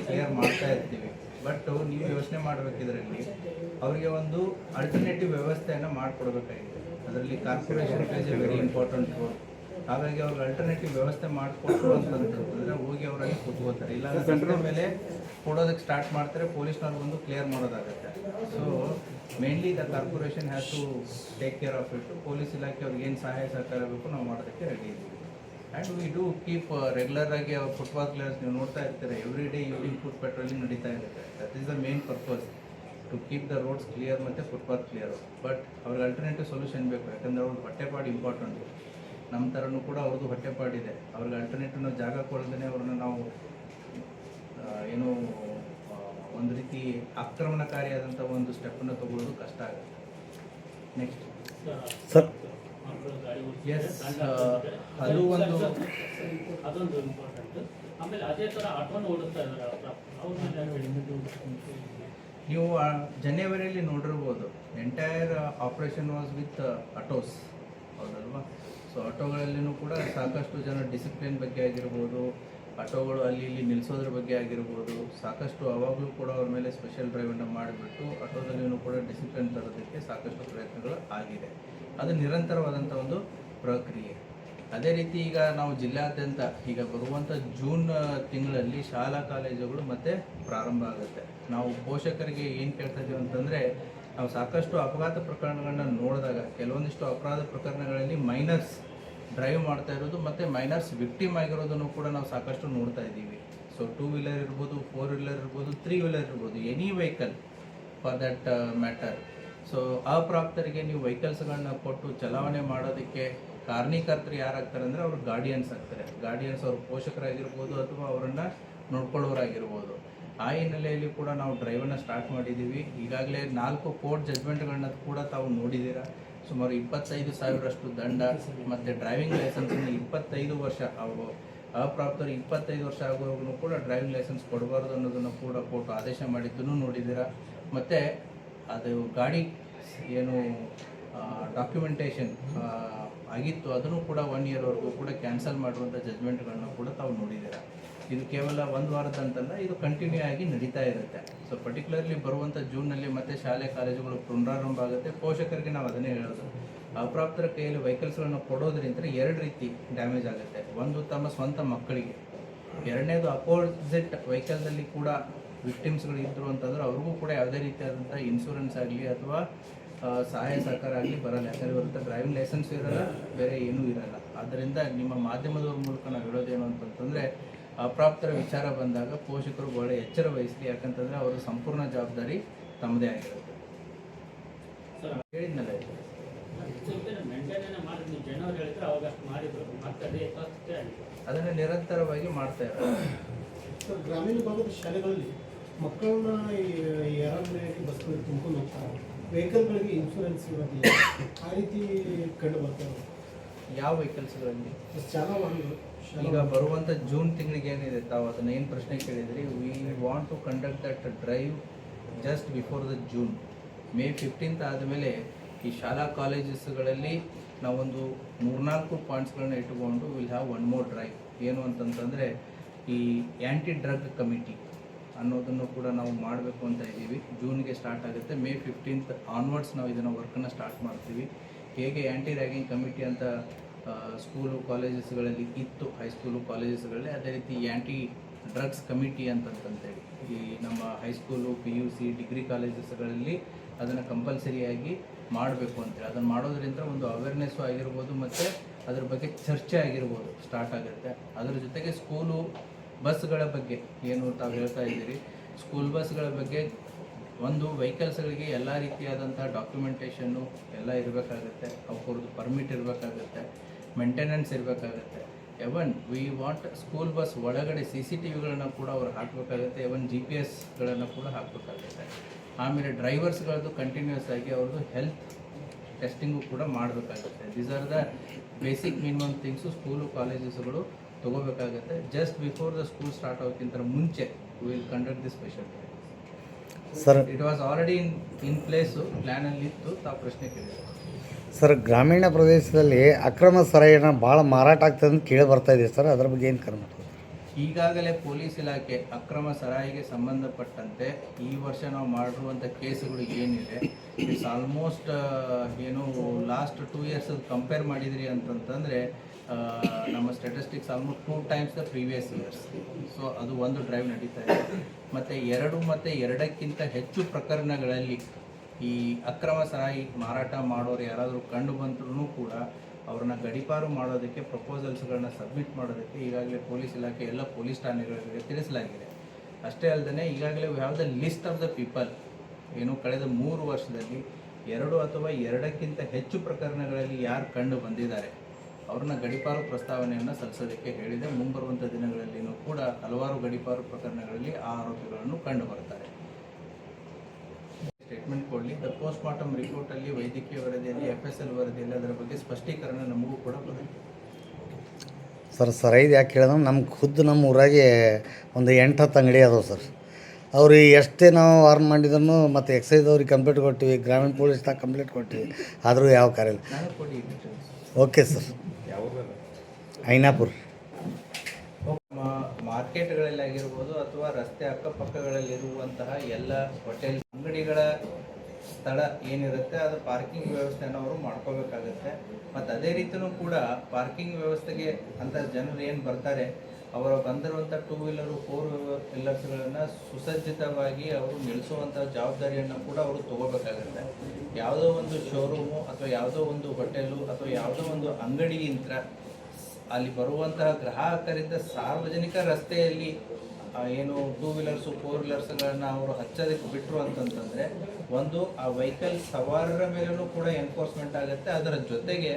ಕ್ಲಿಯರ್ ಮಾಡ್ತಾ ಇರ್ತೀವಿ. ಬಟ್ ನೀವು ಯೋಚನೆ ಮಾಡಬೇಕು, ಇದರಲ್ಲಿ ಅವರಿಗೆ ಒಂದು ಅಲ್ಟರ್ನೇಟಿವ್ ವ್ಯವಸ್ಥೆಯನ್ನು ಮಾಡಿಕೊಡ್ಬೇಕಾಗಿದೆ. ಅದರಲ್ಲಿ corporation place A very important role. ಹಾಗಾಗಿ ಅವ್ರಿಗೆ ಅಲ್ಟರ್ನೇಟಿವ್ ವ್ಯವಸ್ಥೆ ಮಾಡಿಕೊಟ್ಟು ಅಂತಂತಂದರೆ ಹೋಗಿ ಅವರಲ್ಲಿ ಕೂತ್ಕೋತಾರೆ. ಇಲ್ಲ ಸೆಂಟ್ರಲ್ ಮೇಲೆ ಕೊಡೋದಕ್ಕೆ ಸ್ಟಾರ್ಟ್ ಮಾಡ್ತಾರೆ, ಪೊಲೀಸ್ನವ್ರು ಬಂದು ಕ್ಲಿಯರ್ ಮಾಡೋದಾಗುತ್ತೆ. So mainly the corporation has to take care of it. Police ಇಲಾಖೆ ಅವ್ರಿಗೆ ಏನು ಸಹಾಯ ಸಹಕಾರ ಬೇಕು ನಾವು ಮಾಡೋದಕ್ಕೆ ರೆಡಿ ಇದ್ದೀವಿ. And we do keep regular ಆಗಿ ಅವ್ರ ಫುಟ್ಪಾತ್ ಕ್ಲಿಯರ್ಸ್ ನೀವು ನೋಡ್ತಾ ಇರ್ತೀರ. Every day evening foot patrolling ನಡೀತಾ ಇರುತ್ತೆ. That is the main purpose, to keep the roads clear ಮತ್ತು ಫುಟ್ಪಾತ್ ಕ್ಲಿಯರ್. ಬಟ್ ಅವ್ರಿಗೆ ಅಲ್ಟರ್ನೇಟಿವ್ ಸೊಲ್ಯೂಷನ್ ಬೇಕು. ಯಾಕಂದರೆ ಅವ್ರಿಗೆ ಹೊಟ್ಟೆಪಾಡು ಇಂಪಾರ್ಟೆಂಟು. ನಮ್ಮ ಥರನೂ ಕೂಡ ಅವ್ರದ್ದು ಹೊಟ್ಟೆಪಾಡಿದೆ. ಅವ್ರಿಗೆ ಅಲ್ಟರ್ನೇಟಿವ್ ನಾವು ಜಾಗ ಕೊಡದೇ ಅವ್ರನ್ನ ನಾವು ಏನೋ ಒಂದು ರೀತಿ ಆಕ್ರಮಣಕಾರಿಯಾದಂಥ ಒಂದು ಸ್ಟೆಪ್ಪನ್ನು ತಗೊಳ್ಳೋದು ಕಷ್ಟ ಆಗುತ್ತೆ. ನೆಕ್ಸ್ಟ್ ಸರ್, ಎಸ್, ಅದು ಒಂದು ಅದೊಂದು ಇಂಪಾರ್ಟೆಂಟ್. ಆಮೇಲೆ ಅದೇ ಥರ ಆಟೋನ ಓಡಿಸ್ತಾ ಇದ್ದಾರೆ. ನೀವು ಜನವರಿಯಲ್ಲಿ ನೋಡಿರ್ಬೋದು, entire operation was with autos, ಹೌದಲ್ವಾ? ಸೊ ಆಟೋಗಳಲ್ಲಿನೂ ಕೂಡ ಸಾಕಷ್ಟು ಜನ ಡಿಸಿಪ್ಲಿನ್ ಬಗ್ಗೆ ಆಗಿರ್ಬೋದು, ಆಟೋಗಳು ಅಲ್ಲಿ ಇಲ್ಲಿ ನಿಲ್ಲಿಸೋದ್ರ ಬಗ್ಗೆ ಆಗಿರ್ಬೋದು, ಸಾಕಷ್ಟು ಅವಾಗಲೂ ಕೂಡ ಅವ್ರ ಮೇಲೆ ಸ್ಪೆಷಲ್ ಡ್ರೈವನ್ನು ಮಾಡಿಬಿಟ್ಟು ಆಟೋದಲ್ಲಿಯೂ ಕೂಡ ಡಿಸಿಪ್ಲಿನ್ ತರೋದಕ್ಕೆ ಸಾಕಷ್ಟು ಪ್ರಯತ್ನಗಳು ಆಗಿದೆ. ಅದು ನಿರಂತರವಾದಂಥ ಒಂದು ಪ್ರಕ್ರಿಯೆ. ಅದೇ ರೀತಿ ಈಗ ನಾವು ಜಿಲ್ಲಾದ್ಯಂತ ಈಗ ಬರುವಂಥ ಜೂನ್ ತಿಂಗಳಲ್ಲಿ ಶಾಲಾ ಕಾಲೇಜುಗಳು ಮತ್ತೆ ಪ್ರಾರಂಭ ಆಗುತ್ತೆ. ನಾವು ಪೋಷಕರಿಗೆ ಏನು ಕೇಳ್ತಾ ಇದ್ದೀವಿ ಅಂತಂದರೆ, ನಾವು ಸಾಕಷ್ಟು ಅಪಘಾತ ಪ್ರಕರಣಗಳನ್ನ ನೋಡಿದಾಗ ಕೆಲವೊಂದಿಷ್ಟು ಅಪರಾಧ ಪ್ರಕರಣಗಳಲ್ಲಿ ಮೈನರ್ಸ್ ಡ್ರೈವ್ ಮಾಡ್ತಾ ಇರೋದು ಮತ್ತು ಮೈನರ್ಸ್ ವಿಕ್ಟಿಮ್ ಆಗಿರೋದನ್ನು ಕೂಡ ನಾವು ಸಾಕಷ್ಟು ನೋಡ್ತಾ ಇದ್ದೀವಿ. ಸೊ 2 ವೀಲರ್ ಇರ್ಬೋದು, 4 ವೀಲರ್ ಇರ್ಬೋದು, 3 ವೀಲರ್ ಇರ್ಬೋದು, any vehicle for that matter. So ಅಪ್ರಾಪ್ತರಿಗೆ ನೀವು ವೆಹಿಕಲ್ಸ್ಗಳನ್ನ ಕೊಟ್ಟು ಚಲಾವಣೆ ಮಾಡೋದಕ್ಕೆ ಕಾರಣೀಕರ್ತರು ಯಾರಾಗ್ತಾರೆ ಅಂದರೆ ಅವರು ಗಾರ್ಡಿಯನ್ಸ್ ಆಗ್ತಾರೆ. ಗಾರ್ಡಿಯನ್ಸ್ ಅವ್ರ ಪೋಷಕರಾಗಿರ್ಬೋದು ಅಥವಾ ಅವರನ್ನು ನೋಡ್ಕೊಳ್ಳೋರಾಗಿರ್ಬೋದು. ಆ ಹಿನ್ನೆಲೆಯಲ್ಲಿ ಕೂಡ ನಾವು ಡ್ರೈವನ್ನು ಸ್ಟಾರ್ಟ್ ಮಾಡಿದ್ದೀವಿ. ಈಗಾಗಲೇ 4 ಕೋರ್ಟ್ ಜಡ್ಜ್ಮೆಂಟ್ಗಳನ್ನ ಕೂಡ ತಾವು ನೋಡಿದ್ದೀರಾ. ಸುಮಾರು 25,000 ದಂಡ ಮತ್ತು ಡ್ರೈವಿಂಗ್ ಲೈಸೆನ್ಸನ್ನು 25 ವರ್ಷ ಅಪ್ರಾಪ್ತರು 25 ವರ್ಷ ಆಗೋವರೆಗೂ ಕೂಡ ಡ್ರೈವಿಂಗ್ ಲೈಸೆನ್ಸ್ ಕೊಡಬಾರ್ದು ಅನ್ನೋದನ್ನು ಕೂಡ ಕೋರ್ಟ್ ಆದೇಶ ಮಾಡಿದ್ದನ್ನು ನೋಡಿದ್ದೀರಾ. ಮತ್ತು ಅದು ಗಾಡಿ ಏನು ಡಾಕ್ಯುಮೆಂಟೇಷನ್ ಆಗಿತ್ತು ಅದನ್ನು ಕೂಡ 1 ಇಯರ್ವರೆಗೂ ಕೂಡ ಕ್ಯಾನ್ಸಲ್ ಮಾಡುವಂಥ ಜಜ್ಮೆಂಟ್ಗಳನ್ನ ಕೂಡ ತಾವು ನೋಡಿದ್ದೀರಾ. ಇದು ಕೇವಲ 1 ವಾರದಂತಲ್ಲ, ಇದು ಕಂಟಿನ್ಯೂ ಆಗಿ ನಡೀತಾ ಇರುತ್ತೆ. ಸೊ ಪರ್ಟಿಕ್ಯುಲರ್ಲಿ ಬರುವಂಥ ಜೂನ್ನಲ್ಲಿ ಮತ್ತೆ ಶಾಲೆ ಕಾಲೇಜುಗಳು ಪುನರಾರಂಭ ಆಗುತ್ತೆ. ಪೋಷಕರಿಗೆ ನಾವು ಅದನ್ನೇ ಹೇಳೋದು, ಅಪ್ರಾಪ್ತರ ಕೈಯಲ್ಲಿ ವೆಹಿಕಲ್ಸ್ಗಳನ್ನು ಕೊಡೋದ್ರಿಂದ 2 ರೀತಿ ಡ್ಯಾಮೇಜ್ ಆಗುತ್ತೆ. ಒಂದು ತಮ್ಮ ಸ್ವಂತ ಮಕ್ಕಳಿಗೆ, ಎರಡನೇದು ಅಪೋಸಿಟ್ ವೆಹಿಕಲ್ದಲ್ಲಿ ಕೂಡ ವಿಕ್ಟಿಮ್ಸ್ಗಳು ಇದ್ದರು ಅಂತಂದ್ರೆ ಅವ್ರಿಗೂ ಕೂಡ ಯಾವುದೇ ರೀತಿಯಾದಂಥ ಇನ್ಶೂರೆನ್ಸ್ ಆಗಲಿ ಅಥವಾ ಸಹಾಯ ಸಹಕಾರ ಆಗಲಿ ಬರಲ್ಲ. ಯಾಕಂದರೆ ಇವತ್ತು ಡ್ರೈವಿಂಗ್ ಲೈಸೆನ್ಸ್ ಇರಲ್ಲ, ಬೇರೆ ಏನೂ ಇರಲ್ಲ. ಆದ್ದರಿಂದ ನಿಮ್ಮ ಮಾಧ್ಯಮದವ್ರ ಮೂಲಕ ನಾವು ಹೇಳೋದೇನು ಅಂತಂತಂದರೆ, ಅಪ್ರಾಪ್ತರ ವಿಚಾರ ಬಂದಾಗ ಪೋಷಕರು ಬಹಳ ಎಚ್ಚರ ವಹಿಸಲಿ. ಯಾಕಂತಂದರೆ ಅವರ ಸಂಪೂರ್ಣ ಜವಾಬ್ದಾರಿ ತಮ್ಮದೇ ಆಗಿರುತ್ತೆ. ಹೇಳಿದ್ನಲ್ಲ, ಅದನ್ನು ನಿರಂತರವಾಗಿ ಮಾಡ್ತಾ ಇರೋದು. ಗ್ರಾಮೀಣ ಭಾಗದ ಶಾಲೆಗಳಲ್ಲಿ ಮಕ್ಕಳನ್ನ ಯಾರಾಗಿ ಬಸ್ಗಳಲ್ಲಿ ತುಂಬ್ಕೊಂಡು ಹೋಗ್ತಾರೆ, ವೆಹಿಕಲ್ಗಳಿಗೆ ಇನ್ಶೂರೆನ್ಸ್ ಇರೋದಿಲ್ಲ, ಆ ರೀತಿ ಕಂಡು ಬರ್ತಾರೆ. ಯಾವ ವೆಹಿಕಲ್ಸ್ಗಳಲ್ಲಿ ಶಾಲಾ ವಾಹನಗಳು ಈಗ ಬರುವಂಥ ಜೂನ್ ತಿಂಗಳಿಗೆ ಏನಿದೆ, ತಾವು ಅದನ್ನ ಏನು ಪ್ರಶ್ನೆ ಕೇಳಿದ್ರಿ, we want to conduct that drive just before the June. May 15th ಆದಮೇಲೆ ಈ ಶಾಲಾ ಕಾಲೇಜಸ್ಗಳಲ್ಲಿ ನಾವೊಂದು 3-4 ಪಾಯಿಂಟ್ಸ್ಗಳನ್ನ ಇಟ್ಟುಕೊಂಡು will have one more drive. ಏನು ಅಂತಂತಂದರೆ ಈ ಆ್ಯಂಟಿ ಡ್ರಗ್ ಕಮಿಟಿ ಅನ್ನೋದನ್ನು ಕೂಡ ನಾವು ಮಾಡಬೇಕು ಅಂತ ಇದ್ದೀವಿ. ಜೂನ್ಗೆ ಸ್ಟಾರ್ಟ್ ಆಗುತ್ತೆ. ಮೇ 15th ಆನ್ವರ್ಡ್ಸ್ ನಾವು ಇದನ್ನು ವರ್ಕನ್ನು ಸ್ಟಾರ್ಟ್ ಮಾಡ್ತೀವಿ. ಹೇಗೆ ಆ್ಯಂಟಿ ರ್ಯಾಗಿಂಗ್ ಕಮಿಟಿ ಅಂತ ಸ್ಕೂಲು ಕಾಲೇಜಸ್ಗಳಲ್ಲಿ ಇತ್ತು, ಹೈಸ್ಕೂಲು ಕಾಲೇಜಸ್ಗಳಲ್ಲಿ, ಅದೇ ರೀತಿ ಆ್ಯಂಟಿ ಡ್ರಗ್ಸ್ ಕಮಿಟಿ ಅಂತಂತೇಳಿ ಈ ನಮ್ಮ ಹೈಸ್ಕೂಲು, PUC, ಡಿಗ್ರಿ ಕಾಲೇಜಸ್ಗಳಲ್ಲಿ ಅದನ್ನು ಕಂಪಲ್ಸರಿಯಾಗಿ ಮಾಡಬೇಕು ಅಂತೇಳಿ. ಅದನ್ನು ಮಾಡೋದ್ರಿಂದ ಒಂದು ಅವೇರ್ನೆಸ್ಸು ಆಗಿರ್ಬೋದು ಮತ್ತು ಅದ್ರ ಬಗ್ಗೆ ಚರ್ಚೆ ಆಗಿರ್ಬೋದು ಸ್ಟಾರ್ಟ್ ಆಗುತ್ತೆ. ಅದರ ಜೊತೆಗೆ ಸ್ಕೂಲು ಬಸ್ಗಳ ಬಗ್ಗೆ ಏನು ತಾವು ಹೇಳ್ತಾ ಇದ್ದೀರಿ, ಸ್ಕೂಲ್ ಬಸ್ಗಳ ಬಗ್ಗೆ ಒಂದು ವೆಹಿಕಲ್ಸ್ಗಳಿಗೆ ಎಲ್ಲ ರೀತಿಯಾದಂಥ ಡಾಕ್ಯುಮೆಂಟೇಷನ್ನು ಎಲ್ಲ ಇರಬೇಕಾಗುತ್ತೆ. ಅವ್ರದ್ದು ಪರ್ಮಿಟ್ ಇರಬೇಕಾಗುತ್ತೆ, ಮೇಂಟೆನೆನ್ಸ್ ಇರಬೇಕಾಗುತ್ತೆ. ಎವನ್ ವಿ ವಾಂಟ್ ಸ್ಕೂಲ್ ಬಸ್ ಒಳಗಡೆ CCTVಗಳನ್ನು ಕೂಡ ಅವ್ರು ಹಾಕಬೇಕಾಗುತ್ತೆ. ಎವನ್ GPS ಕೂಡ ಹಾಕಬೇಕಾಗುತ್ತೆ. ಆಮೇಲೆ ಡ್ರೈವರ್ಸ್ಗಳದ್ದು ಕಂಟಿನ್ಯೂಸ್ ಆಗಿ ಅವ್ರದ್ದು ಹೆಲ್ತ್ ಟೆಸ್ಟಿಂಗು ಕೂಡ ಮಾಡಬೇಕಾಗುತ್ತೆ. These are the basic minimum things school ಕಾಲೇಜಸ್ಗಳು ತೊಗೋಬೇಕಾಗುತ್ತೆ. Just before the school start ಆಗೋಕ್ಕಿಂತ ಮುಂಚೆ will conduct the special drive. Sir it was already in place, ಪ್ಲ್ಯಾನಲ್ಲಿ ಇತ್ತು. ತಾವು ಪ್ರಶ್ನೆ ಕೇಳಿದ್ರು. ಸರ್, ಗ್ರಾಮೀಣ ಪ್ರದೇಶದಲ್ಲಿ ಅಕ್ರಮ ಸಾರಾಯಿನ ಭಾಳ ಮಾರಾಟ ಆಗ್ತದೆ ಅಂತ ಕೇಳಿ ಬರ್ತಾ ಇದೆ ಸರ್, ಅದ್ರ ಬಗ್ಗೆ ಏನು ಕ್ರಮ? ಈಗಾಗಲೇ ಪೊಲೀಸ್ ಇಲಾಖೆ ಅಕ್ರಮ ಸರಾಯಿಗೆ ಸಂಬಂಧಪಟ್ಟಂತೆ ಈ ವರ್ಷ ನಾವು ಮಾಡಿರುವಂಥ ಕೇಸುಗಳು ಏನಿದೆ, ಇಟ್ಸ್ ಆಲ್ಮೋಸ್ಟ್ ಏನು ಲಾಸ್ಟ್ 2 years ಕಂಪೇರ್ ಮಾಡಿದ್ರಿ ಅಂತಂತಂದರೆ ನಮ್ಮ statistics almost 2 times the previous years. So ಅದು ಒಂದು ಡ್ರೈವ್ ನಡೀತಾ ಇದೆ. ಮತ್ತು 2 ಮತ್ತು 2ಕ್ಕಿಂತ ಹೆಚ್ಚು ಪ್ರಕರಣಗಳಲ್ಲಿ ಈ ಅಕ್ರಮ ಸರಾಯಿ ಮಾರಾಟ ಮಾಡೋರು ಯಾರಾದರೂ ಕಂಡು ಬಂದ್ರೂ ಕೂಡ ಅವ್ರನ್ನ ಗಡೀಪಾರು ಮಾಡೋದಕ್ಕೆ ಪ್ರಪೋಸಲ್ಸ್ಗಳನ್ನ ಸಬ್ಮಿಟ್ ಮಾಡೋದಕ್ಕೆ ಈಗಾಗಲೇ ಪೊಲೀಸ್ ಇಲಾಖೆ ಎಲ್ಲ ಪೊಲೀಸ್ ಠಾಣೆಗಳಿಗೆ ತಿಳಿಸಲಾಗಿದೆ. ಅಷ್ಟೇ ಅಲ್ಲದೆ ಈಗಾಗಲೇ we have the list of the people ಏನು ಕಳೆದ 3 ವರ್ಷದಲ್ಲಿ 2 ಅಥವಾ 2ಕ್ಕಿಂತ ಹೆಚ್ಚು ಪ್ರಕರಣಗಳಲ್ಲಿ ಯಾರು ಕಂಡು ಬಂದಿದ್ದಾರೆ ಅವ್ರನ್ನ ಗಡೀಪಾರು ಪ್ರಸ್ತಾವನೆಯನ್ನು ಸಲ್ಲಿಸೋದಕ್ಕೆ ಹೇಳಿದೆ. ಮುಂಬರುವಂಥ ದಿನಗಳಲ್ಲಿಯೂ ಕೂಡ ಹಲವಾರು ಗಡೀಪಾರು ಪ್ರಕರಣಗಳಲ್ಲಿ ಆ ಆರೋಪಿಗಳನ್ನು ಕಂಡು ಬರ್ತಾರೆ. ಸ್ಟೇಟ್ಮೆಂಟ್ ಕೊಡಲಿ. ದ ಪೋಸ್ಟ್ ಮಾರ್ಟಮ್ ರಿಪೋರ್ಟಲ್ಲಿ, ವೈದ್ಯಕೀಯ ವರದಿಯಲ್ಲಿ, FSL ವರದಿಯಲ್ಲಿ ಅದರ ಬಗ್ಗೆ ಸ್ಪಷ್ಟೀಕರಣ ನಮಗೂ ಕೂಡ ಬರುತ್ತೆ. ಸರ್, ಸರೈದು ಯಾಕೆ ಹೇಳಿದ್ರೆ ನಮ್ಮ ಊರಾಗೆ ಒಂದು 8-10 ಅಂಗಡಿ ಅದಾವೆ ಸರ್. ಅವ್ರು ಎಷ್ಟೇ ನಾವು ವಾರ್ನ್ ಮಾಡಿದ್ರು ಮತ್ತು ಎಕ್ಸೈಸ್ ಅವ್ರಿಗೆ ಕಂಪ್ಲೇಂಟ್ ಕೊಟ್ಟಿವಿ, ಗ್ರಾಮೀಣ ಪೊಲೀಸ್ದಾಗ ಕಂಪ್ಲೇಂಟ್ ಕೊಟ್ಟಿವಿ, ಆದರೂ ಯಾವ ಕಾರ್ಯ ಇಲ್ಲ. ನಾನು ಕೊಡಿ ಡೀಟೇಲ್ಸ್. Okay sir. ಐನಾಪುರ ಮಾರ್ಕೆಟ್ಗಳಲ್ಲಿ ಆಗಿರ್ಬೋದು ಅಥವಾ ರಸ್ತೆ ಅಕ್ಕಪಕ್ಕಗಳಲ್ಲಿರುವಂತಹ ಎಲ್ಲ ಹೋಟೆಲ್ ಅಂಗಡಿಗಳ ಸ್ಥಳ ಏನಿರುತ್ತೆ ಅದು ಪಾರ್ಕಿಂಗ್ ವ್ಯವಸ್ಥೆಯನ್ನು ಅವರು ಮಾಡ್ಕೋಬೇಕಾಗತ್ತೆ. ಮತ್ತು ಅದೇ ರೀತಿಯೂ ಕೂಡ ಪಾರ್ಕಿಂಗ್ ವ್ಯವಸ್ಥೆಗೆ ಅಂತ ಜನರು ಏನು ಬರ್ತಾರೆ ಅವರ ಬಂದಿರುವಂಥ 2 wheeler 4 wheelersಗಳನ್ನು ಸುಸಜ್ಜಿತವಾಗಿ ಅವರು ನಿಲ್ಲಿಸುವಂಥ ಜವಾಬ್ದಾರಿಯನ್ನು ಕೂಡ ಅವರು ತಗೋಬೇಕಾಗತ್ತೆ. ಯಾವುದೋ ಒಂದು ಶೋರೂಮು ಅಥವಾ ಯಾವುದೋ ಒಂದು ಹೋಟೆಲು ಅಥವಾ ಯಾವುದೋ ಒಂದು ಅಂಗಡಿಯಿಂದ ಅಲ್ಲಿ ಬರುವಂತಹ ಗ್ರಾಹಕರಿಂದ ಸಾರ್ವಜನಿಕ ರಸ್ತೆಯಲ್ಲಿ ಏನು 2 wheelers 4 wheelersಗಳನ್ನು ಅವರು ಹಚ್ಚೋದಕ್ಕೆ ಬಿಟ್ಟರು ಅಂತಂತಂದರೆ ಒಂದು ಆ ವೆಹಿಕಲ್ ಸವಾರರ ಮೇಲೂ ಕೂಡ ಎನ್ಫೋರ್ಸ್ಮೆಂಟ್ ಆಗುತ್ತೆ. ಅದರ ಜೊತೆಗೆ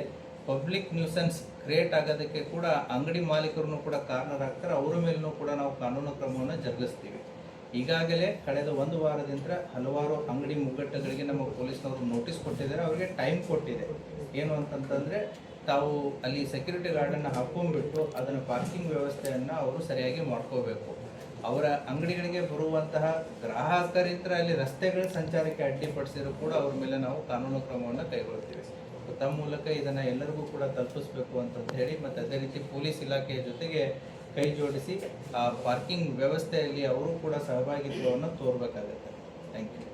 ಪಬ್ಲಿಕ್ ನ್ಯೂಸೆನ್ಸ್ ಕ್ರಿಯೇಟ್ ಆಗೋದಕ್ಕೆ ಕೂಡ ಅಂಗಡಿ ಮಾಲೀಕರು ಕೂಡ ಕಾರಣರಾಗ್ತಾರೆ. ಅವರ ಮೇಲೂ ಕೂಡ ನಾವು ಕಾನೂನು ಕ್ರಮವನ್ನು ಜರುಗಿಸ್ತೀವಿ. ಈಗಾಗಲೇ ಕಳೆದ 1 ವಾರದಿಂದ ಹಲವಾರು ಅಂಗಡಿ ಮುಗ್ಗಟ್ಟುಗಳಿಗೆ ನಮ್ಮ ಪೊಲೀಸ್ನವರು ನೋಟಿಸ್ ಕೊಟ್ಟಿದ್ದಾರೆ. ಅವರಿಗೆ ಟೈಮ್ ಕೊಟ್ಟಿದೆ. ಏನು ಅಂತಂತಂದರೆ ತಾವು ಅಲ್ಲಿ ಸೆಕ್ಯೂರಿಟಿ ಗಾರ್ಡನ್ನು ಹಾಕೊಂಡ್ಬಿಟ್ಟು ಅದನ್ನು ಪಾರ್ಕಿಂಗ್ ವ್ಯವಸ್ಥೆಯನ್ನು ಅವರು ಸರಿಯಾಗಿ ಮಾಡ್ಕೋಬೇಕು. ಅವರ ಅಂಗಡಿಗಳಿಗೆ ಬರುವಂತಹ ಗ್ರಾಹಕರಿಂದ ಅಲ್ಲಿ ರಸ್ತೆಗಳ ಸಂಚಾರಕ್ಕೆ ಅಡ್ಡಿಪಡಿಸಿದ್ರು ಕೂಡ ಅವ್ರ ಮೇಲೆ ನಾವು ಕಾನೂನು ಕ್ರಮವನ್ನು ಕೈಗೊಳ್ತೀವಿ. ತಮ್ಮ ಮೂಲಕ ಇದನ್ನು ಎಲ್ಲರಿಗೂ ಕೂಡ ತಲುಪಿಸ್ಬೇಕು ಅಂತಂತ ಹೇಳಿ ಮತ್ತು ಅದೇ ರೀತಿ ಪೊಲೀಸ್ ಇಲಾಖೆಯ ಜೊತೆಗೆ ಕೈ ಜೋಡಿಸಿ ಆ ಪಾರ್ಕಿಂಗ್ ವ್ಯವಸ್ಥೆಯಲ್ಲಿ ಅವರು ಕೂಡ ಸಹಭಾಗಿತ್ವವನ್ನು ತೋರಬೇಕಾಗುತ್ತೆ. Thank you.